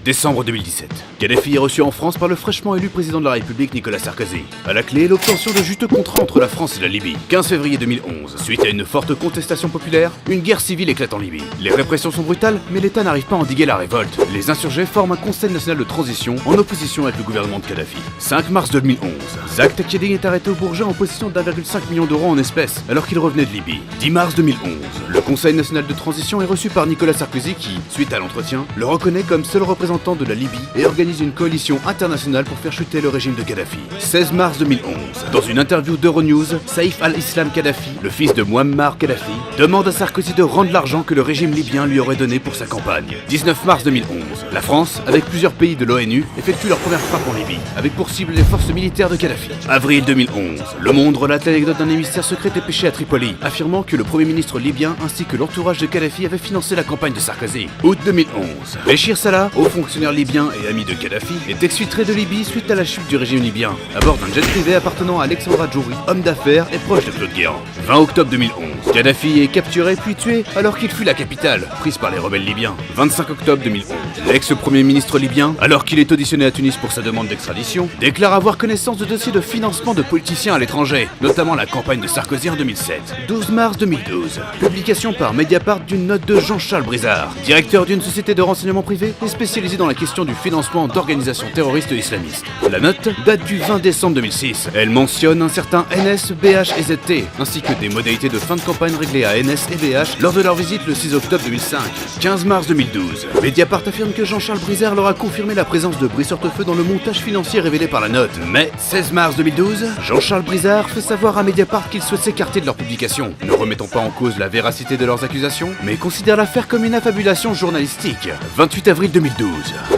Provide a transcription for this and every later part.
Décembre 2017. Kadhafi est reçu en France par le fraîchement élu président de la République Nicolas Sarkozy. À la clé, l'obtention de juteux contrats entre la France et la Libye. 15 février 2011. Suite à une forte contestation populaire, une guerre civile éclate en Libye. Les répressions sont brutales, mais l'État n'arrive pas à endiguer la révolte. Les insurgés forment un conseil national de transition en opposition avec le gouvernement de Kadhafi. 5 mars 2011. Zak Takedine est arrêté au Bourget en possession d'1,5 million d'euros en espèces, alors qu'il revenait de Libye. 10 mars 2011. Le conseil national de transition est reçu par Nicolas Sarkozy qui, suite à l'entretien, le reconnaît comme seul représentant de la Libye et organise une coalition internationale pour faire chuter le régime de Kadhafi. 16 mars 2011. Dans une interview d'Euronews, Saïf al-Islam Kadhafi, le fils de Muammar Kadhafi, demande à Sarkozy de rendre l'argent que le régime libyen lui aurait donné pour sa campagne. 19 mars 2011. La France, avec plusieurs pays de l'ONU, effectue leur première frappe en Libye, avec pour cible les forces militaires de Kadhafi. Avril 2011. Le Monde relate l'anecdote d'un émissaire secret dépêché à Tripoli, affirmant que le premier ministre libyen ainsi que l'entourage de Kadhafi avaient financé la campagne de Sarkozy. Août 2011. Béchir Salah, haut fonctionnaire libyen et ami de Kadhafi, est exfiltré de Libye suite à la chute du régime libyen, à bord d'un jet privé appartenant à Alexandra Djouri, homme d'affaires et proche de Claude Guéant. 20 octobre 2011. Kadhafi est capturé puis tué alors qu'il fuit la capitale, prise par les rebelles libyens. 25 octobre 2011. L'ex-premier ministre libyen, alors qu'il est auditionné à Tunis pour sa demande d'extradition, déclare avoir connaissance de dossiers de financement de politiciens à l'étranger, notamment la campagne de Sarkozy en 2007. 12 mars 2012. Publication par Mediapart d'une note de Jean-Charles Brizard, directeur d'une société de renseignement privé et spécialisée dans la question du financement d'organisations terroristes islamistes. La note date du 20 décembre 2006. Elle mentionne un certain NS, BH et ZT, ainsi que des modalités de fin de campagne réglées à NS et BH lors de leur visite le 6 octobre 2005. 15 mars 2012. Mediapart affirme que Jean-Charles Brizard leur a confirmé la présence de Brice Hortefeux dans le montage financier révélé par la note. Mais 16 mars 2012, Jean-Charles Brizard fait savoir à Mediapart qu'il souhaite s'écarter de leur publication, ne remettant pas en cause la véracité de leurs accusations, mais considère l'affaire comme une affabulation journalistique. 28 avril 2012.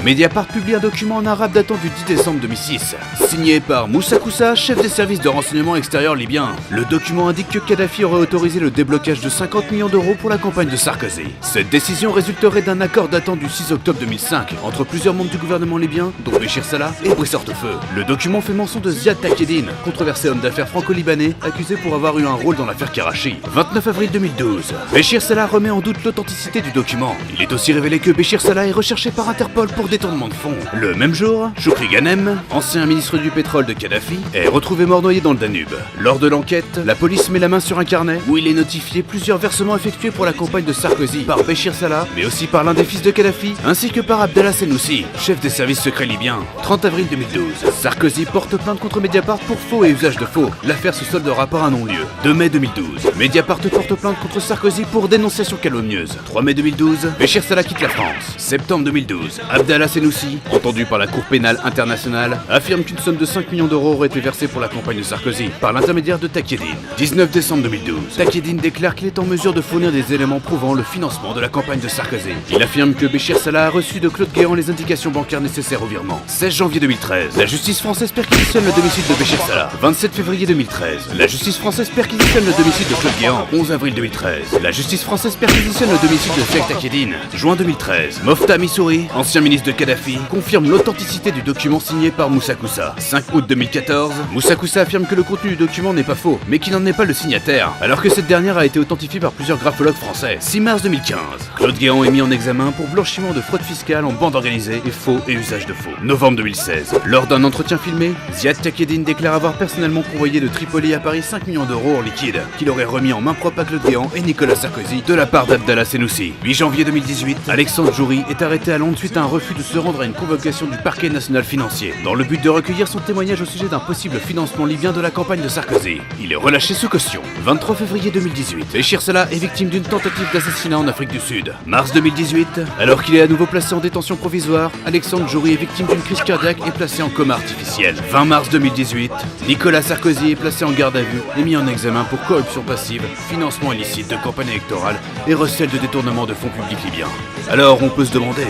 Mediapart publie un document en arabe datant du 10 décembre 2006, signé par Moussa Koussa, chef des services de renseignement extérieur libyen. Le document indique que Kadhafi aurait autorisé le déblocage de 50 millions d'euros pour la campagne de Sarkozy. Cette décision résulterait d'un accord datant du 6 octobre 2005 entre plusieurs membres du gouvernement libyen, dont Béchir Salah et Brice Hortefeux. Le document fait mention de Ziad Takedine, controversé homme d'affaires franco-libanais, accusé pour avoir eu un rôle dans l'affaire Karachi. 29 avril 2012. Béchir Salah remet en doute l'authenticité du document. Il est aussi révélé que Béchir Salah est recherché par Interpol pour détournement de fonds. Le même jour, Choukri Ghanem, ancien ministre du pétrole de Kadhafi, est retrouvé mort noyé dans le Danube. Lors de l'enquête, la police met la main sur un carnet où il est notifié plusieurs versements effectués pour la campagne de Sarkozy par Béchir Salah, mais aussi par l'un des fils de Kadhafi, ainsi que par Abdallah Senoussi, chef des services secrets libyens. 30 avril 2012. Sarkozy porte plainte contre Mediapart pour faux et usage de faux. L'affaire se soldera par un non-lieu. 2 mai 2012. Mediapart porte plainte contre Sarkozy pour dénonciation calomnieuse. 3 mai 2012. Béchir Salah quitte la France. Septembre 2012. Abdallah Senoussi, entendu par la Cour pénale internationale, affirme qu'une somme de 5 millions d'euros aurait été versée pour la campagne de Sarkozy par l'intermédiaire de Takedine. 19 décembre 2012. Takedine déclare qu'il est en mesure de fournir des éléments prouvant le financement de la campagne de Sarkozy. Il affirme que Béchir Salah a reçu de Claude Guéant les indications bancaires nécessaires au virement. 16 janvier 2013. La justice française perquisitionne le domicile de Béchir Salah. 27 février 2013. La justice française perquisitionne le domicile de Claude Guéant. 11 avril 2013. La justice française perquisitionne le domicile de Ziad Takedine. Juin 2013. Mofta Missouri, ancien ministre de Kadhafi, confirme l'authenticité du document signé par Moussa Koussa. 5 août 2014. Moussa Koussa affirme que le contenu du document n'est pas faux, mais qu'il n'en est pas le signataire, alors que cette dernière a été authentifiée par plusieurs graphologues français. 6 mars 2015. Claude Guéant est mis en examen pour blanchiment de fraude fiscale en bande organisée et faux et usage de faux. Novembre 2016. Lors d'un entretien filmé, Ziad Takedine déclare avoir personnellement convoyé de Tripoli à Paris 5 millions d'euros en liquide, qu'il aurait remis en main propre à Claude Guéant et Nicolas Sarkozy de la part d'Abdallah Senoussi. 8 janvier 2018. Alexandre Djouri est arrêté à Londres suite à un refus de se rendre à une convocation du parquet national financier, dans le but de recueillir son témoignage au sujet d'un possible financement libyen de la campagne de Sarkozy. Il est relâché sous caution. 23 février 2018. Béchir Salah est victime d'une tentative d'assassinat en Afrique du Sud. Mars 2018. Alors qu'il est à nouveau placé en détention provisoire, Alexandre Djouri est victime d'une crise cardiaque et placé en coma artificiel. 20 mars 2018. Nicolas Sarkozy est placé en garde à vue et mis en examen pour corruption passive, financement illicite de campagne électorale et recel de détournement de fonds publics libyens. Alors on peut se demander,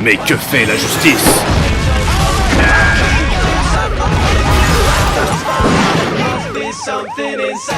mais que fait la justice ? Something inside.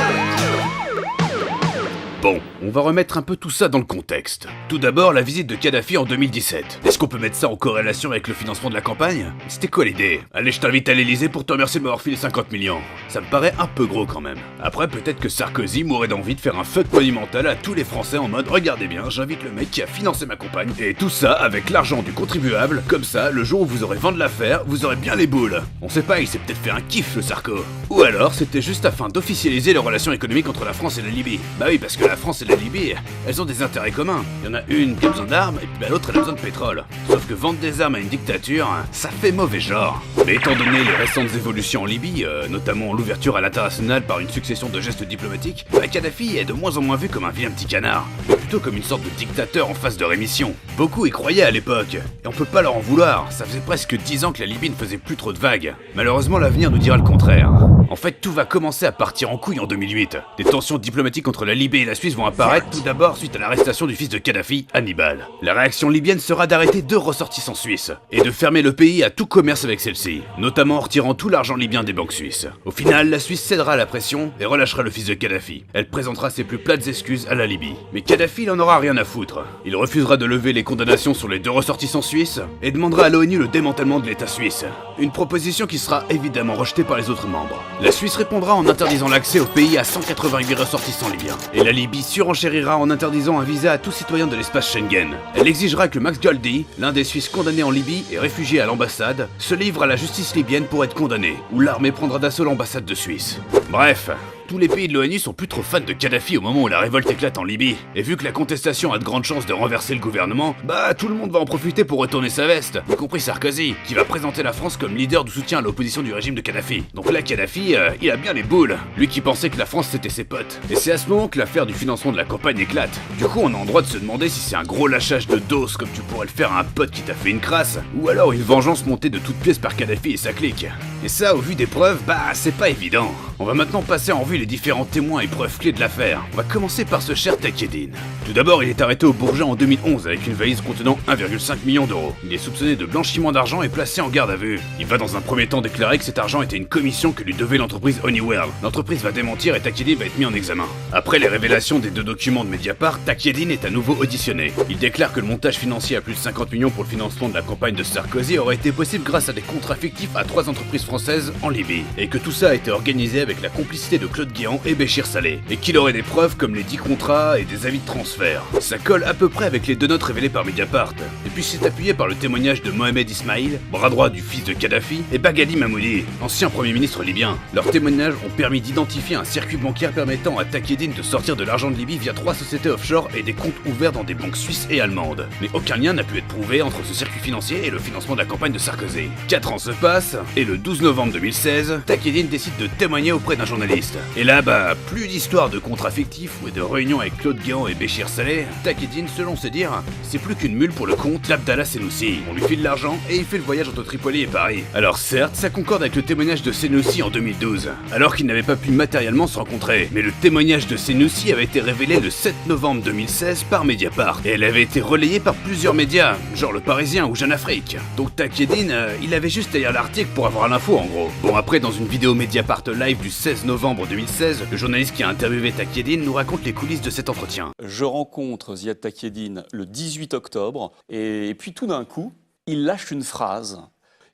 Bon, on va remettre un peu tout ça dans le contexte. Tout d'abord, la visite de Kadhafi en 2017. Est-ce qu'on peut mettre ça en corrélation avec le financement de la campagne? C'était quoi l'idée? Allez, je t'invite à l'Elysée pour te remercier de m'avoir filé 50 millions. Ça me paraît un peu gros quand même. Après, peut-être que Sarkozy m'aurait d'envie de faire un fuck monumental à tous les Français en mode regardez bien, j'invite le mec qui a financé ma campagne. Et tout ça avec l'argent du contribuable. Comme ça, le jour où vous aurez vendu l'affaire, vous aurez bien les boules. On sait pas, il s'est peut-être fait un kiff le Sarko. Ou alors, c'était juste afin d'officialiser les relations économiques entre la France et la Libye. Bah oui, parce que la France et la Libye, elles ont des intérêts communs. Il y en a une qui a besoin d'armes et puis l'autre elle a besoin de pétrole. Sauf que vendre des armes à une dictature, ça fait mauvais genre. Mais étant donné les récentes évolutions en Libye, notamment l'ouverture à l'international par une succession de gestes diplomatiques, Kadhafi est de moins en moins vu comme un vilain petit canard, mais plutôt comme une sorte de dictateur en phase de rémission. Beaucoup y croyaient à l'époque, et on peut pas leur en vouloir, ça faisait presque 10 ans que la Libye ne faisait plus trop de vagues. Malheureusement l'avenir nous dira le contraire. En fait, tout va commencer à partir en couille en 2008. Des tensions diplomatiques entre la Libye et la Suisse vont apparaître tout d'abord suite à l'arrestation du fils de Kadhafi, Hannibal. La réaction libyenne sera d'arrêter 2 ressortissants suisses et de fermer le pays à tout commerce avec celle-ci, notamment en retirant tout l'argent libyen des banques suisses. Au final, la Suisse cédera à la pression et relâchera le fils de Kadhafi. Elle présentera ses plus plates excuses à la Libye. Mais Kadhafi n'en aura rien à foutre. Il refusera de lever les condamnations sur les 2 ressortissants suisses et demandera à l'ONU le démantèlement de l'État suisse. Une proposition qui sera évidemment rejetée par les autres membres. La Suisse répondra en interdisant l'accès au pays à 188 ressortissants libyens. Et la Libye surenchérira en interdisant un visa à tout citoyen de l'espace Schengen. Elle exigera que Max Goldi, l'un des Suisses condamnés en Libye et réfugié à l'ambassade, se livre à la justice libyenne pour être condamné, ou l'armée prendra d'assaut l'ambassade de Suisse. Bref, tous les pays de l'ONU sont plus trop fans de Kadhafi au moment où la révolte éclate en Libye. Et vu que la contestation a de grandes chances de renverser le gouvernement, bah tout le monde va en profiter pour retourner sa veste, y compris Sarkozy, qui va présenter la France comme leader du soutien à l'opposition du régime de Kadhafi. Donc là, Kadhafi, il a bien les boules, lui qui pensait que la France c'était ses potes. Et c'est à ce moment que l'affaire du financement de la campagne éclate. Du coup, on a en droit de se demander si c'est un gros lâchage de doses comme tu pourrais le faire à un pote qui t'a fait une crasse, ou alors une vengeance montée de toutes pièces par Kadhafi et sa clique. Et ça, au vu des preuves, bah c'est pas évident. On va maintenant passer en revue les différents témoins et preuves clés de l'affaire. On va commencer par ce cher Taqieddine. Tout d'abord, il est arrêté au Bourget en 2011 avec une valise contenant 1,5 million d'euros. Il est soupçonné de blanchiment d'argent et placé en garde à vue. Il va dans un premier temps déclarer que cet argent était une commission que lui devait l'entreprise Honeywell. L'entreprise va démentir et Taqieddine va être mis en examen. Après les révélations des 2 documents de Mediapart, Taqieddine est à nouveau auditionné. Il déclare que le montage financier à plus de 50 millions pour le financement de la campagne de Sarkozy aurait été possible grâce à des contrats fictifs à 3 entreprises françaises en Libye. Et que tout ça a été organisé avec la complicité de Claude Guéant et Béchir Salé, et qu'il aurait des preuves comme les 10 contrats et des avis de transfert. Ça colle à peu près avec les 2 notes révélées par Mediapart, et puis c'est appuyé par le témoignage de Mohamed Ismail, bras droit du fils de Kadhafi, et Baghali Mahmoudi, ancien premier ministre libyen. Leurs témoignages ont permis d'identifier un circuit bancaire permettant à Taqieddine de sortir de l'argent de Libye via 3 sociétés offshore et des comptes ouverts dans des banques suisses et allemandes. Mais aucun lien n'a pu être prouvé entre ce circuit financier et le financement de la campagne de Sarkozy. 4 ans se passent, et le 12 novembre 2016, Taqieddine décide de témoigner auprès d'un journaliste. Et là, bah, plus d'histoire de contrats fictifs ou de réunions avec Claude Guéant et Béchir Salé, Taqieddine, selon ses dires, c'est plus qu'une mule pour le compte d'Abdallah Senoussi. On lui file l'argent et il fait le voyage entre Tripoli et Paris. Alors certes, ça concorde avec le témoignage de Senoussi en 2012, alors qu'ils n'avaient pas pu matériellement se rencontrer. Mais le témoignage de Senoussi avait été révélé le 7 novembre 2016 par Mediapart, et elle avait été relayée par plusieurs médias, genre Le Parisien ou Jeune Afrique. Donc Taqieddine, il avait juste à lire l'article pour avoir l'info en gros. Bon après, dans une vidéo Mediapart live du 16 novembre 2016, le journaliste qui a interviewé Taqieddine nous raconte les coulisses de cet entretien. Je rencontre Ziad Taqieddine le 18 octobre et puis tout d'un coup, il lâche une phrase.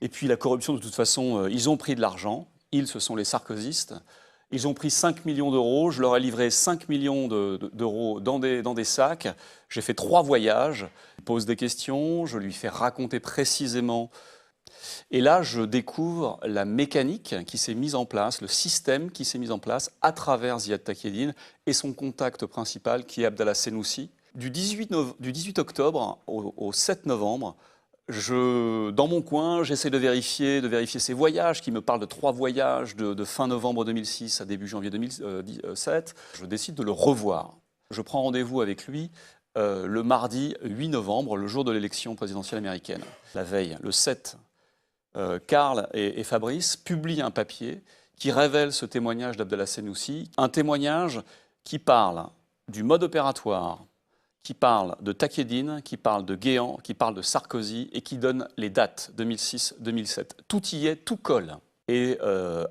Et puis la corruption, de toute façon, ils ont pris de l'argent. Ils, ce sont les sarkozystes. Ils ont pris 5 millions d'euros. Je leur ai livré 5 millions d'euros dans des sacs. J'ai fait 3 voyages. Je pose des questions, je lui fais raconter précisément. Et là, je découvre la mécanique qui s'est mise en place, le système qui s'est mis en place à travers Ziad Taqieddine et son contact principal qui est Abdallah Senoussi. Du 18 octobre au 7 novembre, dans mon coin, j'essaie de vérifier ces voyages, qui me parlent de 3 voyages de fin novembre 2006 à début janvier 2007. Je décide de le revoir. Je prends rendez-vous avec lui le mardi 8 novembre, le jour de l'élection présidentielle américaine. La veille, le 7, Karl et Fabrice publient un papier qui révèle ce témoignage d'Abdallah Senoussi, un témoignage qui parle du mode opératoire, qui parle de Taqieddine, qui parle de Guéant, qui parle de Sarkozy et qui donne les dates 2006-2007. Tout y est, tout colle. Et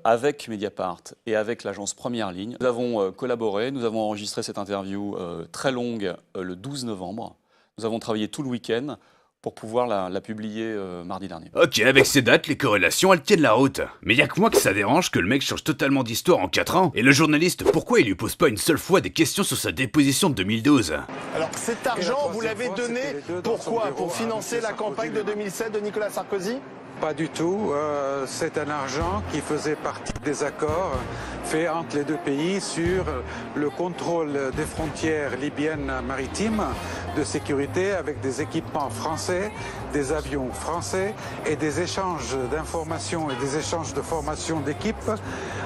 avec Mediapart et avec l'agence Première Ligne, nous avons collaboré, nous avons enregistré cette interview très longue le 12 novembre. Nous avons travaillé tout le week-end pour pouvoir la publier mardi dernier. Ok, avec ces dates, les corrélations, elles tiennent la route. Mais y'a que moi que ça dérange que le mec change totalement d'histoire en 4 ans. Et le journaliste, pourquoi il lui pose pas une seule fois des questions sur sa déposition de 2012 ? Alors cet argent, vous l'avez donné pourquoi ? Pour financer la campagne de 2007 de Nicolas Sarkozy ? Pas du tout. C'est un argent qui faisait partie des accords faits entre les deux pays sur le contrôle des frontières libyennes maritimes, de sécurité avec des équipements français, des avions français et des échanges d'informations et des échanges de formation d'équipes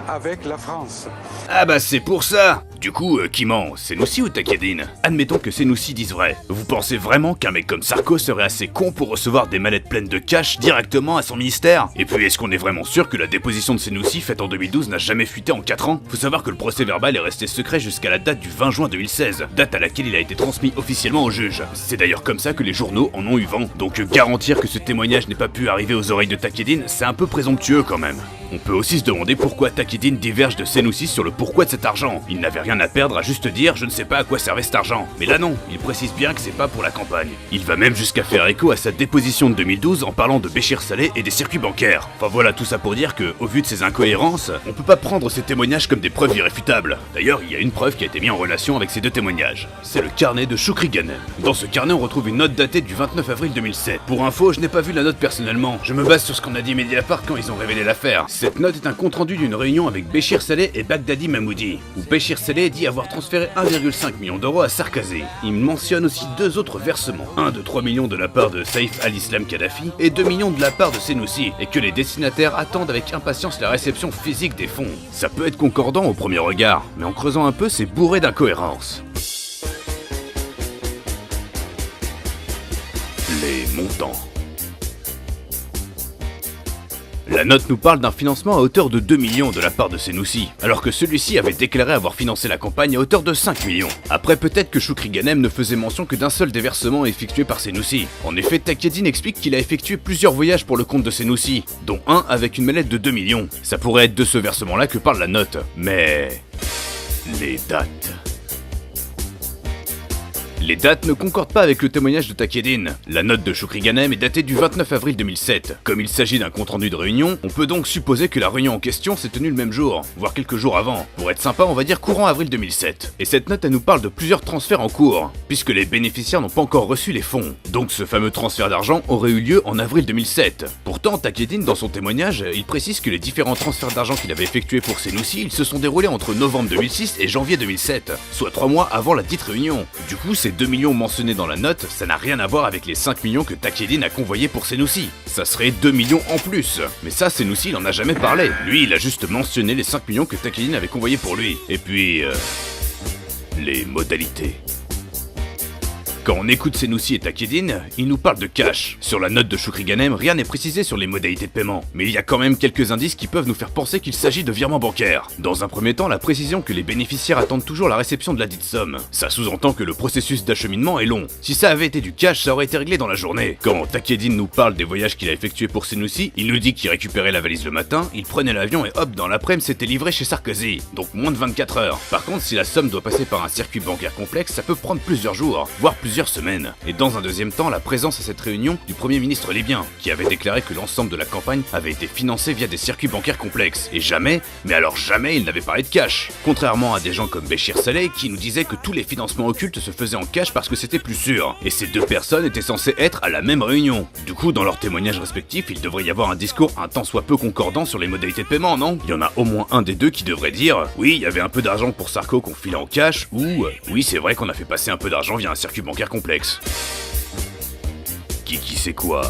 avec la France. Ah bah c'est pour ça. Du coup, qui ment ? Senoussi ou Takieddine ? Admettons que Senoussi dise vrai. Vous pensez vraiment qu'un mec comme Sarko serait assez con pour recevoir des mallettes pleines de cash directement à son ministère ? Et puis, est-ce qu'on est vraiment sûr que la déposition de Senoussi faite en 2012 n'a jamais fuité en 4 ans ? Faut savoir que le procès verbal est resté secret jusqu'à la date du 20 juin 2016, date à laquelle il a été transmis officiellement au juge. C'est d'ailleurs comme ça que les journaux en ont eu vent. Donc garantir que ce témoignage n'ait pas pu arriver aux oreilles de Takieddine, c'est un peu présomptueux quand même. On peut aussi se demander pourquoi Takieddine diverge de Senoussi sur le pourquoi de cet argent. Il n'avait rien à perdre à juste dire « je ne sais pas à quoi servait cet argent ». Mais là non, il précise bien que c'est pas pour la campagne. Il va même jusqu'à faire écho à sa déposition de 2012 en parlant de Béchir Saleh et des circuits bancaires. Enfin voilà, tout ça pour dire que, au vu de ces incohérences, on peut pas prendre ces témoignages comme des preuves irréfutables. D'ailleurs, il y a une preuve qui a été mise en relation avec ces deux témoignages. C'est le carnet de Choukri Ghanem. Dans ce carnet, on retrouve une note datée du 29 avril 2007. Pour info, je n'ai pas vu la note personnellement. Je me base sur ce qu'on a dit Mediapart quand ils ont révélé l'affaire. Cette note est un compte-rendu d'une réunion avec Béchir Saleh et Baghdadi Mahmoudi, où Béchir Saleh dit avoir transféré 1,5 million d'euros à Sarkozy. Il mentionne aussi deux autres versements, un de 3 millions de la part de Saïf al-Islam Kadhafi et 2 millions de la part de Senoussi, et que les destinataires attendent avec impatience la réception physique des fonds. Ça peut être concordant au premier regard, mais en creusant un peu, c'est bourré d'incohérences. Les montants. La note nous parle d'un financement à hauteur de 2 millions de la part de Senoussi, alors que celui-ci avait déclaré avoir financé la campagne à hauteur de 5 millions. Après, peut-être que Choukri Ghanem ne faisait mention que d'un seul des versements effectués par Senoussi. En effet, Takieddine explique qu'il a effectué plusieurs voyages pour le compte de Senoussi, dont un avec une mallette de 2 millions. Ça pourrait être de ce versement-là que parle la note. Mais... les dates... Les dates ne concordent pas avec le témoignage de Takieddine. La note de Choukri Ghanem est datée du 29 avril 2007. Comme il s'agit d'un compte-rendu de réunion, on peut donc supposer que la réunion en question s'est tenue le même jour, voire quelques jours avant. Pour être sympa, on va dire courant avril 2007. Et cette note, elle nous parle de plusieurs transferts en cours, puisque les bénéficiaires n'ont pas encore reçu les fonds. Donc ce fameux transfert d'argent aurait eu lieu en avril 2007. Pourtant, Takieddine, dans son témoignage, il précise que les différents transferts d'argent qu'il avait effectués pour Senoussi, ils se sont déroulés entre novembre 2006 et janvier 2007, soit 3 mois avant la dite réunion. Du coup, ces 2 millions mentionnés dans la note, ça n'a rien à voir avec les 5 millions que Takieddine a convoyés pour Senoussi. Ça serait 2 millions en plus. Mais ça, Senoussi, il en a jamais parlé. Lui, il a juste mentionné les 5 millions que Takieddine avait convoyés pour lui. Et puis... les modalités. Quand on écoute Senoussi et Takieddine, ils nous parlent de cash. Sur la note de Choukri Ghanem, rien n'est précisé sur les modalités de paiement, mais il y a quand même quelques indices qui peuvent nous faire penser qu'il s'agit de virements bancaires. Dans un premier temps, la précision que les bénéficiaires attendent toujours la réception de la dite somme. Ça sous-entend que le processus d'acheminement est long. Si ça avait été du cash, ça aurait été réglé dans la journée. Quand Takieddine nous parle des voyages qu'il a effectués pour Senoussi, il nous dit qu'il récupérait la valise le matin, il prenait l'avion et hop, dans l'après-midi, c'était livré chez Sarkozy. Donc moins de 24 heures. Par contre, si la somme doit passer par un circuit bancaire complexe, ça peut prendre plusieurs jours, voire plusieurs semaines. Et dans un deuxième temps, la présence à cette réunion du Premier ministre libyen, qui avait déclaré que l'ensemble de la campagne avait été financé via des circuits bancaires complexes. Et jamais, mais alors jamais, il n'avait parlé de cash. Contrairement à des gens comme Béchir Saleh, qui nous disaient que tous les financements occultes se faisaient en cash parce que c'était plus sûr. Et ces deux personnes étaient censées être à la même réunion. Du coup, dans leurs témoignages respectifs, il devrait y avoir un discours un tant soit peu concordant sur les modalités de paiement, non ? Il y en a au moins un des deux qui devrait dire « Oui, il y avait un peu d'argent pour Sarko qu'on filait en cash » ou « Oui, c'est vrai qu'on a fait passer un peu d'argent via un circuit bancaire complexe ». Qui sait quoi ?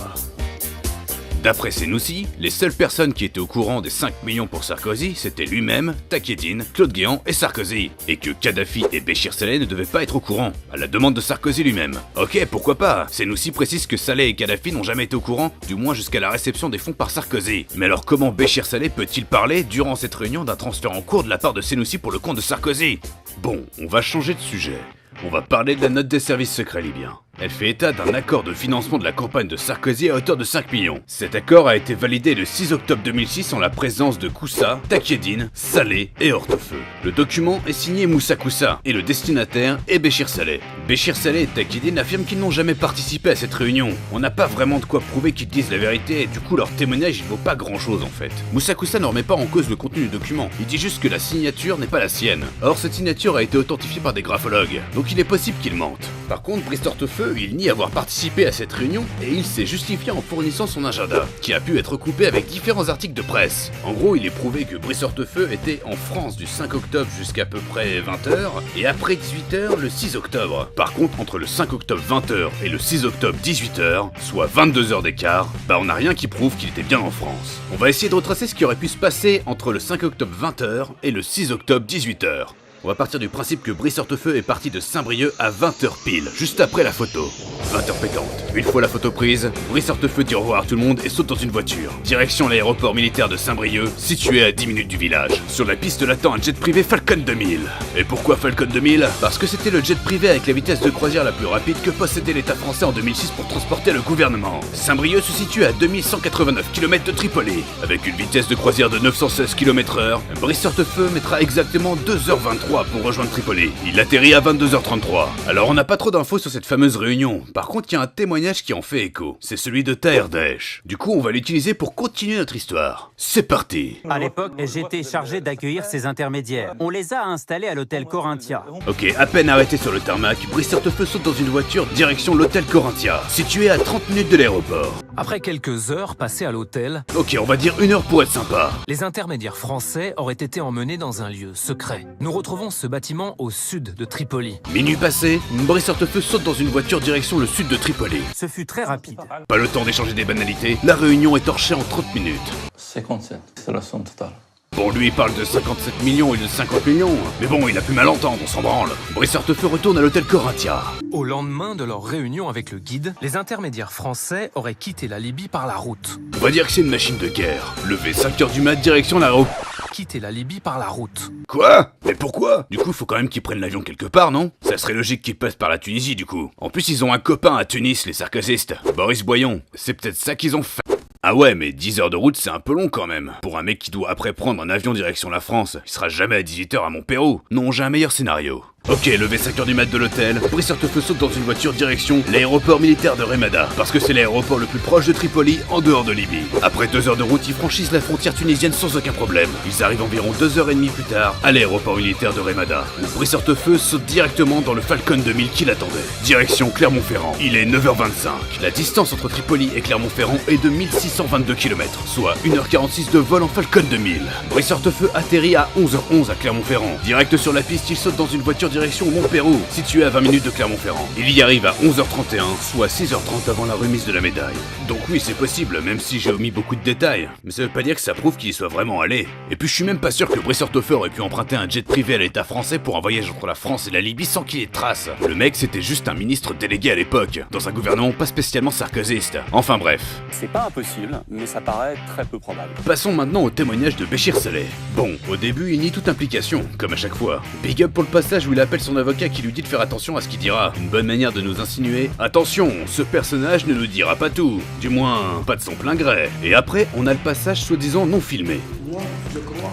D'après Senoussi, les seules personnes qui étaient au courant des 5 millions pour Sarkozy, c'était lui-même, Takieddine, Claude Guéant et Sarkozy. Et que Kadhafi et Béchir Saleh ne devaient pas être au courant, à la demande de Sarkozy lui-même. Ok, pourquoi pas ? Senoussi précise que Saleh et Kadhafi n'ont jamais été au courant, du moins jusqu'à la réception des fonds par Sarkozy. Mais alors comment Béchir Saleh peut-il parler, durant cette réunion, d'un transfert en cours de la part de Senoussi pour le compte de Sarkozy ? Bon, on va changer de sujet. On va parler de la note des services secrets libyens. Elle fait état d'un accord de financement de la campagne de Sarkozy à hauteur de 5 millions. Cet accord a été validé le 6 octobre 2006 en la présence de Koussa, Takieddine, Saleh et Hortefeux. Le document est signé Moussa Koussa et le destinataire est Béchir Saleh. Béchir Saleh et Takieddine affirment qu'ils n'ont jamais participé à cette réunion. On n'a pas vraiment de quoi prouver qu'ils disent la vérité et du coup leur témoignage il vaut pas grand chose en fait. Moussa Koussa ne remet pas en cause le contenu du document, il dit juste que la signature n'est pas la sienne. Or cette signature a été authentifiée par des graphologues, donc il est possible qu'il mente. Par contre, Brice Hortefeux, il nie avoir participé à cette réunion et il s'est justifié en fournissant son agenda, qui a pu être coupé avec différents articles de presse. En gros, il est prouvé que Brice Hortefeux était en France du 5 octobre jusqu'à peu près 20h et après 18h le 6 octobre. Par contre, entre le 5 octobre 20h et le 6 octobre 18h, soit 22 heures d'écart, on n'a rien qui prouve qu'il était bien en France. On va essayer de retracer ce qui aurait pu se passer entre le 5 octobre 20h et le 6 octobre 18h. On va partir du principe que Brice Hortefeux est parti de Saint-Brieuc à 20h pile, juste après la photo. 20h pétante. Une fois la photo prise, Brice Hortefeux dit au revoir à tout le monde et saute dans une voiture. Direction l'aéroport militaire de Saint-Brieuc, situé à 10 minutes du village. Sur la piste l'attend un jet privé Falcon 2000. Et pourquoi Falcon 2000 ? Parce que c'était le jet privé avec la vitesse de croisière la plus rapide que possédait l'État français en 2006 pour transporter le gouvernement. Saint-Brieuc se situe à 2189 km de Tripoli. Avec une vitesse de croisière de 916 km/h, Brice Hortefeux mettra exactement 2h23 pour rejoindre Tripoli. Il atterrit à 22h33. Alors on n'a pas trop d'infos sur cette fameuse réunion. Par contre, il y a un témoignage qui en fait écho. C'est celui de Taher Daesh. Du coup, on va l'utiliser pour continuer notre histoire. C'est parti. À l'époque, j'étais chargé d'accueillir ces intermédiaires. On les a installés à l'hôtel Corinthia. Ok, à peine arrêté sur le tarmac, Brice Hortefeux saute dans une voiture direction l'hôtel Corinthia, situé à 30 minutes de l'aéroport. Après quelques heures passées à l'hôtel, Ok, on va dire 1 heure pour être sympa. les intermédiaires français auraient été emmenés dans un lieu secret. Nous retrouvons ce bâtiment au sud de Tripoli. Minuit passé, Brice Hortefeux saute dans une voiture direction le sud de Tripoli. Ce fut très rapide. Pas le temps d'échanger des banalités, la réunion est torchée en 30 minutes. 57, c'est la somme totale. Bon, lui il parle de 57 millions et de 50 millions, mais bon, il a pu mal entendre, on s'en branle. Brice Hortefeux retourne à l'hôtel Corinthia. Au lendemain de leur réunion avec le guide, les intermédiaires français auraient quitté la Libye par la route. On va dire que c'est une machine de guerre. Levé 5h du mat, direction l'aéroport. Quitté la Libye par la route. Quoi ? Mais pourquoi ? Du coup, faut quand même qu'ils prennent l'avion quelque part, non ? Ça serait logique qu'ils passent par la Tunisie, du coup. En plus, ils ont un copain à Tunis, les sarkozystes. Boris Boyon. C'est peut-être ça qu'ils ont fait. Ah ouais, mais 10 heures de route, c'est un peu long quand même. Pour un mec qui doit après prendre un avion direction la France, il sera jamais à 18h à Montpérou. Non, j'ai un meilleur scénario. Ok, levé 5h du mat de l'hôtel, Brice Hortefeux saute dans une voiture direction l'aéroport militaire de Remada, parce que c'est l'aéroport le plus proche de Tripoli, en dehors de Libye. Après 2 heures de route, ils franchissent la frontière tunisienne sans aucun problème. Ils arrivent environ 2h30 plus tard à l'aéroport militaire de Remada, où Brice Hortefeux saute directement dans le Falcon 2000 qui l'attendait. Direction Clermont-Ferrand. Il est 9h25. La distance entre Tripoli et Clermont-Ferrand est de 1622 km, soit 1h46 de vol en Falcon 2000. Brice Hortefeux atterrit à 11h11 à Clermont-Ferrand. Direct sur la piste, il saute dans une voiture direction Montpérou, situé à 20 minutes de Clermont-Ferrand. Il y arrive à 11h31, soit 6h30 avant la remise de la médaille. Donc oui, c'est possible, même si j'ai omis beaucoup de détails. Mais ça veut pas dire que ça prouve qu'il y soit vraiment allé. Et puis je suis même pas sûr que Brice Hortefeux aurait pu emprunter un jet privé à l'État français pour un voyage entre la France et la Libye sans qu'il y ait de traces. Le mec, c'était juste un ministre délégué à l'époque, dans un gouvernement pas spécialement sarkozyste. Enfin bref. C'est pas impossible, mais ça paraît très peu probable. Passons maintenant au témoignage de Béchir Saleh. Bon, au début, il nie toute implication, comme à chaque fois. Big up pour le passage où il appelle son avocat qui lui dit de faire attention à ce qu'il dira. Une bonne manière de nous insinuer « Attention, ce personnage ne nous dira pas tout. Du moins, pas de son plein gré. » Et après, on a le passage soi-disant non filmé. Moi, je crois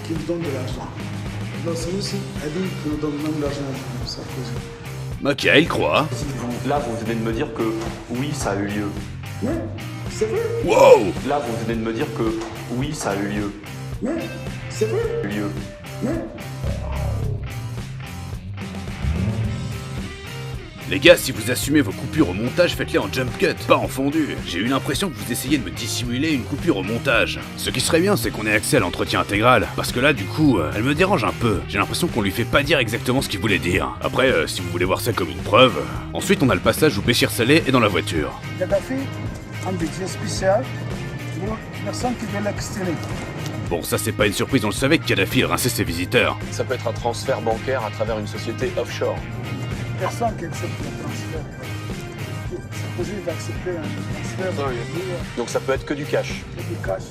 qu'il donne de l'argent. Dans ce aussi, a dit qu'il donne même de l'argent à Sarkozy. Ok, il croit. Là, vous venez de me dire que oui, ça a eu lieu. Mais, c'est vrai. Wow! Là, vous venez de me dire que oui, ça a eu lieu. Mais, c'est vrai. Lieu. Mais, Les gars, si vous assumez vos coupures au montage, faites-les en jump cut, pas en fondu. J'ai eu l'impression que vous essayez de me dissimuler une coupure au montage. Ce qui serait bien, c'est qu'on ait accès à l'entretien intégral, parce que là, du coup, elle me dérange un peu. J'ai l'impression qu'on lui fait pas dire exactement ce qu'il voulait dire. Après, si vous voulez voir ça comme une preuve... Ensuite, on a le passage où Béchir Saleh est dans la voiture. Gaddafi, un budget spécial pour personne qui veut l'extérieur. Bon, ça c'est pas une surprise, on le savait que Kadhafi rinçait ses visiteurs. Ça peut être un transfert bancaire à travers une société offshore. Personne qui accepte le transfert. Sarkozy va accepter un transfert Donc ça peut être que du cash. du cash.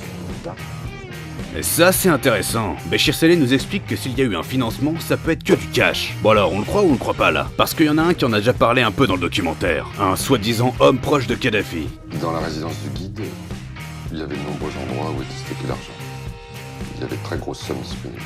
Et ça c'est intéressant. Béchir Saleh nous explique que s'il y a eu un financement, ça peut être que du cash. Bon alors, on le croit ou on le croit pas là? Parce qu'il y en a un qui en a déjà parlé un peu dans le documentaire. Un soi-disant homme proche de Kadhafi. Dans la résidence du guide, il y avait de nombreux endroits où était stocké l'argent. Il y avait de très grosses sommes disponibles.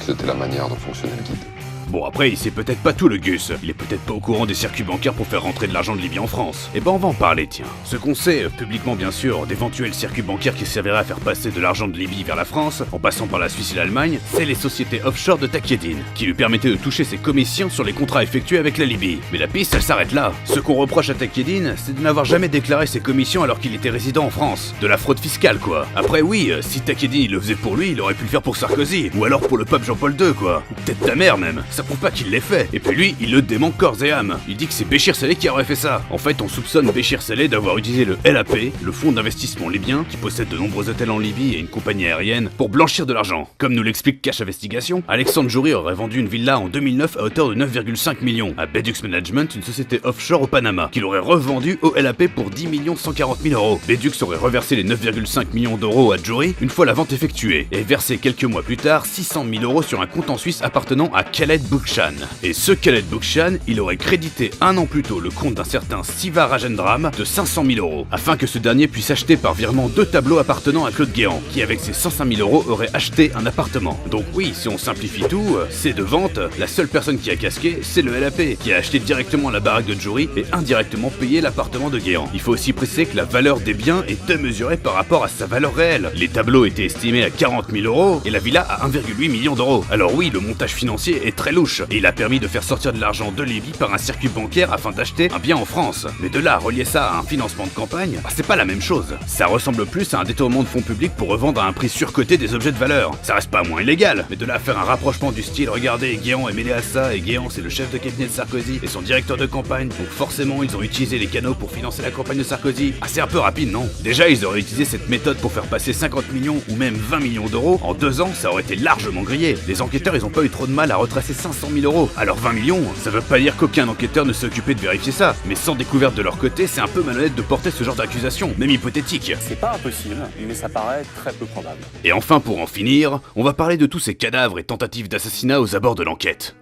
C'était la manière dont fonctionnait le guide. Bon après, il sait peut-être pas tout le Gus. Il est peut-être pas au courant des circuits bancaires pour faire rentrer de l'argent de Libye en France. Et ben on va en parler tiens. Ce qu'on sait, publiquement bien sûr, d'éventuels circuits bancaires qui serviraient à faire passer de l'argent de Libye vers la France, en passant par la Suisse et l'Allemagne, c'est les sociétés offshore de Takieddine, qui lui permettaient de toucher ses commissions sur les contrats effectués avec la Libye. Mais la piste, elle s'arrête là. Ce qu'on reproche à Takieddine, c'est de n'avoir jamais déclaré ses commissions alors qu'il était résident en France. De la fraude fiscale quoi. Après oui, si Takieddine il le faisait pour lui, il aurait pu le faire pour Sarkozy. Ou alors pour le pape Jean-Paul II quoi. Ou peut-être ta mère même. Ça prouve pas qu'il l'ait fait. Et puis lui, il le dément corps et âme. Il dit que c'est Béchir Saleh qui aurait fait ça. En fait, on soupçonne Béchir Saleh d'avoir utilisé le LAP, le fonds d'investissement libyen, qui possède de nombreux hôtels en Libye et une compagnie aérienne, pour blanchir de l'argent. Comme nous l'explique Cash Investigation, Alexandre Djouri aurait vendu une villa en 2009 à hauteur de 9,5 millions à Bedux Management, une société offshore au Panama, qu'il aurait revendu au LAP pour 10 140 000 euros. Bedux aurait reversé les 9,5 millions d'euros à Djouri une fois la vente effectuée, et versé quelques mois plus tard 600 000 euros sur un compte en Suisse appartenant à Khaled Boukchan. Et ce Khaled Boukchan, il aurait crédité un an plus tôt le compte d'un certain Siva Rajendram de 500 000 euros, afin que ce dernier puisse acheter par virement 2 tableaux appartenant à Claude Guéant, qui avec ses 105 000 euros aurait acheté un appartement. Donc oui, si on simplifie tout, ces deux ventes, la seule personne qui a casqué, c'est le LAP, qui a acheté directement la baraque de Djouri et indirectement payé l'appartement de Guéant. Il faut aussi préciser que la valeur des biens est démesurée par rapport à sa valeur réelle. Les tableaux étaient estimés à 40 000 euros et la villa à 1,8 million d'euros. Alors oui, le montage financier est très louche, et il a permis de faire sortir de l'argent de Libye par un circuit bancaire afin d'acheter un bien en France. Mais de là à relier ça à un financement de campagne, c'est pas la même chose. Ça ressemble plus à un détournement de fonds publics pour revendre à un prix surcoté des objets de valeur. Ça reste pas moins illégal, mais de là à faire un rapprochement du style, regardez, Guéant est mêlé à ça, et Guéant c'est le chef de cabinet de Sarkozy et son directeur de campagne, donc forcément ils ont utilisé les canaux pour financer la campagne de Sarkozy. Ah c'est un peu rapide non? Déjà ils auraient utilisé cette méthode pour faire passer 50 millions ou même 20 millions d'euros, en 2 ans ça aurait été largement grillé. Les enquêteurs ils ont pas eu trop de mal à retracer 500 000 euros. Alors 20 millions, ça veut pas dire qu'aucun enquêteur ne s'est occupé de vérifier ça, mais sans découverte de leur côté, c'est un peu malhonnête de porter ce genre d'accusation, même hypothétique. C'est pas impossible, mais ça paraît très peu probable. Et enfin pour en finir, on va parler de tous ces cadavres et tentatives d'assassinat aux abords de l'enquête.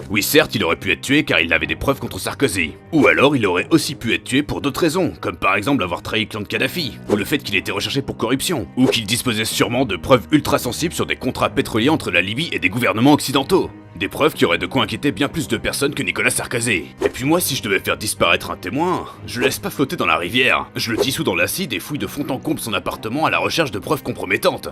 Oui certes, il aurait pu être tué car il avait des preuves contre Sarkozy. Ou alors il aurait aussi pu être tué pour d'autres raisons, comme par exemple avoir trahi le clan de Kadhafi, ou le fait qu'il était recherché pour corruption, ou qu'il disposait sûrement de preuves ultra sensibles sur des contrats pétroliers entre la Libye et des gouvernements occidentaux. Des preuves qui auraient de quoi inquiéter bien plus de personnes que Nicolas Sarkozy. Et puis moi, si je devais faire disparaître un témoin, je le laisse pas flotter dans la rivière. Je le dissous dans l'acide et fouille de fond en comble son appartement à la recherche de preuves compromettantes.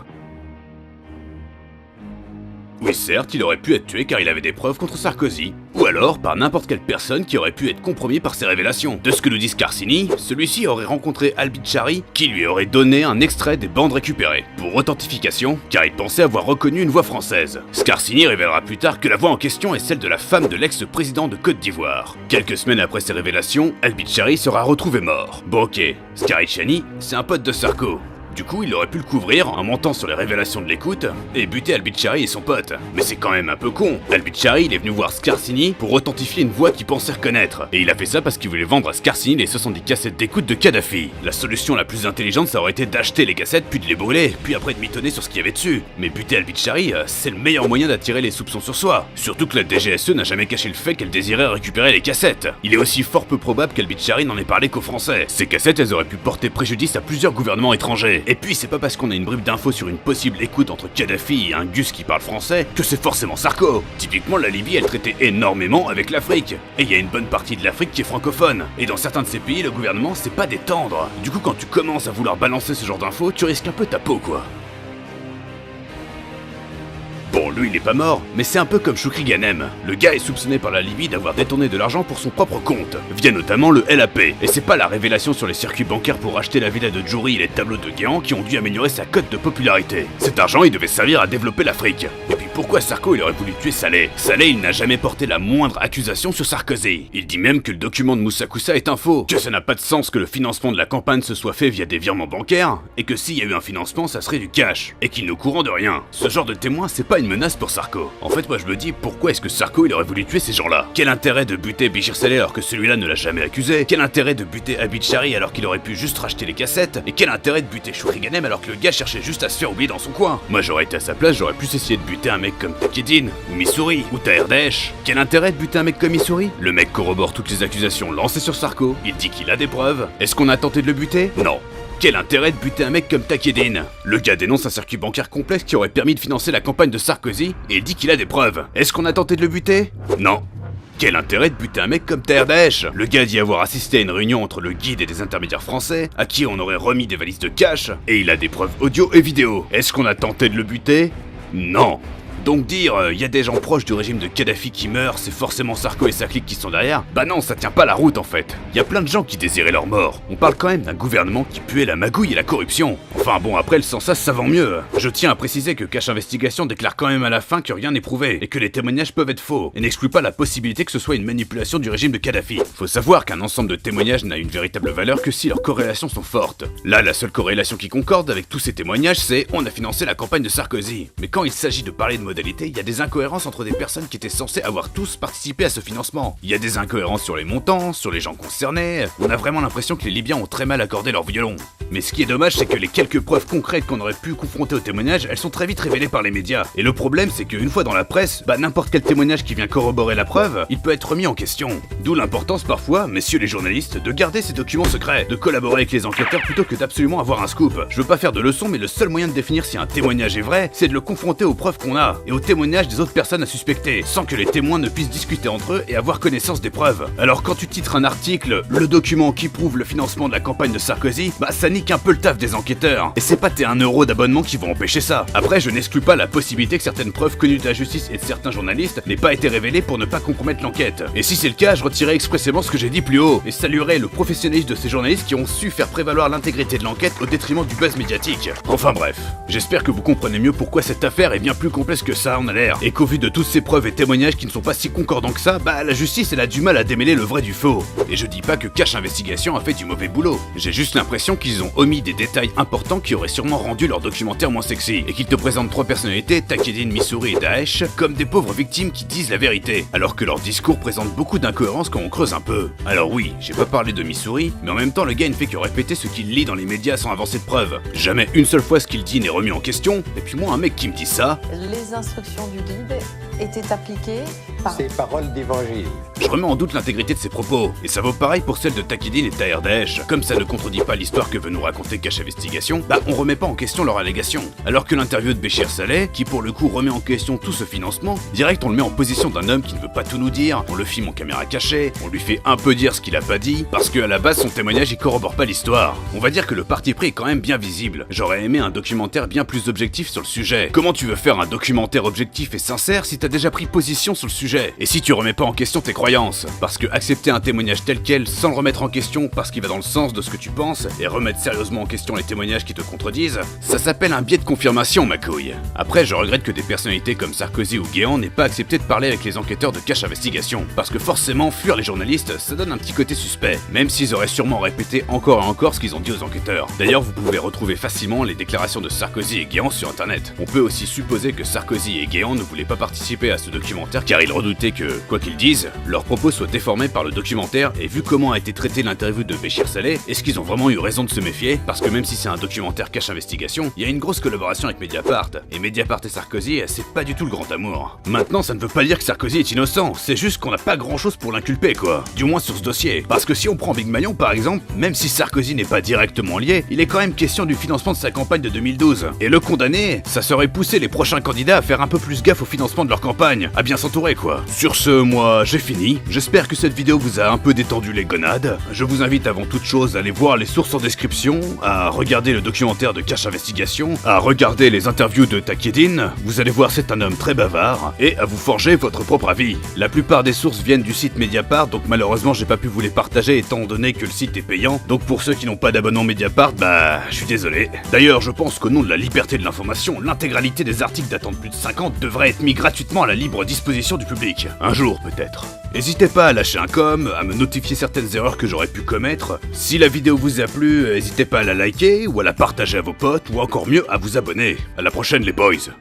Oui certes, il aurait pu être tué car il avait des preuves contre Sarkozy, ou alors par n'importe quelle personne qui aurait pu être compromis par ses révélations. De ce que nous dit Scarsini, celui-ci aurait rencontré Al-Bichari qui lui aurait donné un extrait des bandes récupérées, pour authentification, car il pensait avoir reconnu une voix française. Scarsini révélera plus tard que la voix en question est celle de la femme de l'ex-président de Côte d'Ivoire. Quelques semaines après ces révélations, Al-Bichari sera retrouvé mort. Bon ok, Scaricciani, c'est un pote de Sarko. Du coup, il aurait pu le couvrir en mentant sur les révélations de l'écoute et buter Al-Bichari et son pote. Mais c'est quand même un peu con. Al-Bichari, il est venu voir Scarsini pour authentifier une voix qu'il pensait reconnaître. Et il a fait ça parce qu'il voulait vendre à Scarsini les 70 cassettes d'écoute de Kadhafi. La solution la plus intelligente, ça aurait été d'acheter les cassettes, puis de les brûler, puis après de mitonner sur ce qu'il y avait dessus. Mais buter Al-Bichari, c'est le meilleur moyen d'attirer les soupçons sur soi. Surtout que la DGSE n'a jamais caché le fait qu'elle désirait récupérer les cassettes. Il est aussi fort peu probable qu'Al-Bichari n'en ait parlé qu'aux Français. Ces cassettes, elles auraient pu porter préjudice à plusieurs gouvernements étrangers. Et puis, c'est pas parce qu'on a une bribe d'infos sur une possible écoute entre Kadhafi et un Gus qui parle français que c'est forcément Sarko. Typiquement, la Libye, elle traitait énormément avec l'Afrique. Et il y a une bonne partie de l'Afrique qui est francophone. Et dans certains de ces pays, le gouvernement, c'est pas des tendres. Du coup, quand tu commences à vouloir balancer ce genre d'infos, tu risques un peu ta peau, quoi. Bon, lui il est pas mort, mais c'est un peu comme Choukri Ghanem. Le gars est soupçonné par la Libye d'avoir détourné de l'argent pour son propre compte, via notamment le LAP. Et c'est pas la révélation sur les circuits bancaires pour acheter la villa de Djouri et les tableaux de Guéant qui ont dû améliorer sa cote de popularité. Cet argent il devait servir à développer l'Afrique. Et puis pourquoi Sarko il aurait voulu tuer Saleh? Saleh il n'a jamais porté la moindre accusation sur Sarkozy. Il dit même que le document de Moussa Koussa est un faux, que ça n'a pas de sens que le financement de la campagne se soit fait via des virements bancaires, et que s'il y a eu un financement ça serait du cash, et qu'il n'est au courant de rien. Ce genre de témoin c'est pas une menace menace pour Sarko. En fait, moi je me dis, pourquoi est-ce que Sarko il aurait voulu tuer ces gens-là? Quel intérêt de buter Béchir Saleh alors que celui-là ne l'a jamais accusé? Quel intérêt de buter Abid Shari alors qu'il aurait pu juste racheter les cassettes? Et quel intérêt de buter Choukri Ghanem alors que le gars cherchait juste à se faire oublier dans son coin? Moi j'aurais été à sa place, j'aurais plus essayé de buter un mec comme Takedine, ou Missouri, ou Taher Daesh. Quel intérêt de buter un mec comme Missouri? Le mec corrobore toutes les accusations lancées sur Sarko, il dit qu'il a des preuves. Est-ce qu'on a tenté de le buter? Non. Quel intérêt de buter un mec comme Takedine? Le gars dénonce un circuit bancaire complexe qui aurait permis de financer la campagne de Sarkozy et il dit qu'il a des preuves. Est-ce qu'on a tenté de le buter? Non. Quel intérêt de buter un mec comme Taher Daesh? Le gars dit avoir assisté à une réunion entre le guide et des intermédiaires français, à qui on aurait remis des valises de cash, et il a des preuves audio et vidéo. Est-ce qu'on a tenté de le buter? Non. Donc dire y a des gens proches du régime de Kadhafi qui meurent, c'est forcément Sarko et sa clique qui sont derrière? Bah non, ça tient pas la route en fait. Y a plein de gens qui désiraient leur mort. On parle quand même d'un gouvernement qui puait la magouille et la corruption. Enfin bon, après le sans ça vend mieux. Je tiens à préciser que Cash Investigation déclare quand même à la fin que rien n'est prouvé, et que les témoignages peuvent être faux, et n'exclut pas la possibilité que ce soit une manipulation du régime de Kadhafi. Faut savoir qu'un ensemble de témoignages n'a une véritable valeur que si leurs corrélations sont fortes. Là, la seule corrélation qui concorde avec tous ces témoignages, c'est on a financé la campagne de Sarkozy. Mais quand il s'agit de parler de modalités, il y a des incohérences entre des personnes qui étaient censées avoir tous participé à ce financement. Il y a des incohérences sur les montants, sur les gens concernés. On a vraiment l'impression que les Libyens ont très mal accordé leur violon. Mais ce qui est dommage, c'est que les quelques preuves concrètes qu'on aurait pu confronter aux témoignages, elles sont très vite révélées par les médias. Et le problème, c'est qu'une fois dans la presse, n'importe quel témoignage qui vient corroborer la preuve, il peut être remis en question. D'où l'importance parfois, messieurs les journalistes, de garder ces documents secrets, de collaborer avec les enquêteurs plutôt que d'absolument avoir un scoop. Je veux pas faire de leçon, mais le seul moyen de définir si un témoignage est vrai, c'est de le confronter aux preuves qu'on a, et aux témoignages des autres personnes à suspecter, sans que les témoins ne puissent discuter entre eux et avoir connaissance des preuves. Alors quand tu titres un article, le document qui prouve le financement de la campagne de Sarkozy, ça nique un peu le taf des enquêteurs. Et c'est pas tes 1 euro d'abonnement qui vont empêcher ça. Après, je n'exclus pas la possibilité que certaines preuves connues de la justice et de certains journalistes n'aient pas été révélées pour ne pas compromettre l'enquête. Et si c'est le cas, je retirerai expressément ce que j'ai dit plus haut, et saluerai le professionnalisme de ces journalistes qui ont su faire prévaloir l'intégrité de l'enquête au détriment du buzz médiatique. Enfin bref, j'espère que vous comprenez mieux pourquoi cette affaire est bien plus complexe que ça en a l'air, et qu'au vu de toutes ces preuves et témoignages qui ne sont pas si concordants que ça, la justice elle a du mal à démêler le vrai du faux. Et je dis pas que Cash Investigation a fait du mauvais boulot, j'ai juste l'impression qu'ils ont omis des détails importants qui auraient sûrement rendu leur documentaire moins sexy, et qu'ils te présentent 3 personnalités, Takedine, Missouri et Daesh, comme des pauvres victimes qui disent la vérité, alors que leur discours présente beaucoup d'incohérences quand on creuse un peu. Alors oui, j'ai pas parlé de Missouri, mais en même temps le gars ne fait que répéter ce qu'il lit dans les médias sans avancer de preuves. Jamais une seule fois ce qu'il dit n'est remis en question, et puis moi un mec qui me dit ça... Les instructions du guide étaient appliquées par... Ces paroles d'évangile. Je remets en doute l'intégrité de ses propos, et ça vaut pareil pour celle de Takedine et Taher Daesh. Comme ça ne contredit pas l'histoire que veut nous raconter Cash Investigation, on remet pas en question leur allégation. Alors que l'interview de Béchir Saleh, qui pour le coup remet en question tout ce financement, direct on le met en position d'un homme qui ne veut pas tout nous dire, on le filme en caméra cachée, on lui fait un peu dire ce qu'il a pas dit, parce qu'à la base son témoignage il corrobore pas l'histoire. On va dire que le parti pris est quand même bien visible. J'aurais aimé un documentaire bien plus objectif sur le sujet. Comment tu veux faire un documentaire objectif et sincère si t'as déjà pris position sur le sujet? Et si tu remets pas en question tes croyances? Parce que accepter un témoignage tel quel sans le remettre en question parce qu'il va dans le sens de ce que tu penses, et remettre sérieusement en question les témoignages qui te contredisent, ça s'appelle un biais de confirmation, ma couille. Après, je regrette que des personnalités comme Sarkozy ou Guéant n'aient pas accepté de parler avec les enquêteurs de Cash Investigation, parce que forcément, fuir les journalistes, ça donne un petit côté suspect, même s'ils auraient sûrement répété encore et encore ce qu'ils ont dit aux enquêteurs. D'ailleurs, vous pouvez retrouver facilement les déclarations de Sarkozy et Guéant sur internet. On peut aussi supposer que Sarkozy et Guéant ne voulaient pas participer à ce documentaire car ils redoutaient que, quoi qu'ils disent, leurs propos soient déformés par le documentaire, et vu comment a été traité l'interview de Béchir Saleh, est-ce qu'ils ont vraiment eu raison de se méfier? Parce que même si c'est un documentaire Cash Investigation, il y a une grosse collaboration avec Mediapart, et Mediapart et Sarkozy, c'est pas du tout le grand amour. Maintenant, ça ne veut pas dire que Sarkozy est innocent, c'est juste qu'on n'a pas grand chose pour l'inculper quoi, du moins sur ce dossier. Parce que si on prend Big Maillon par exemple, même si Sarkozy n'est pas directement lié, il est quand même question du financement de sa campagne de 2012. Et le condamner, ça serait pousser les prochains candidats à faire un peu plus gaffe au financement de leur campagne, à bien s'entourer quoi. Sur ce, moi j'ai fini, j'espère que cette vidéo vous a un peu détendu les gonades. Je vous invite avant toute chose à aller voir les sources en description, à regarder le documentaire de Cash Investigation, à regarder les interviews de Takedine, vous allez voir c'est un homme très bavard, et à vous forger votre propre avis. La plupart des sources viennent du site Mediapart, donc malheureusement j'ai pas pu vous les partager étant donné que le site est payant, donc pour ceux qui n'ont pas d'abonnement Mediapart, je suis désolé. D'ailleurs je pense qu'au nom de la liberté de l'information, l'intégralité des articles datant de plus de 5 ans devrait être mis gratuitement à la libre disposition du public. Un jour peut-être. N'hésitez pas à lâcher un com, à me notifier certaines erreurs que j'aurais pu commettre. Si la vidéo vous a plu, n'hésitez pas à la liker, ou à la partager à vos potes, ou encore mieux à vous abonner. À la prochaine les boys.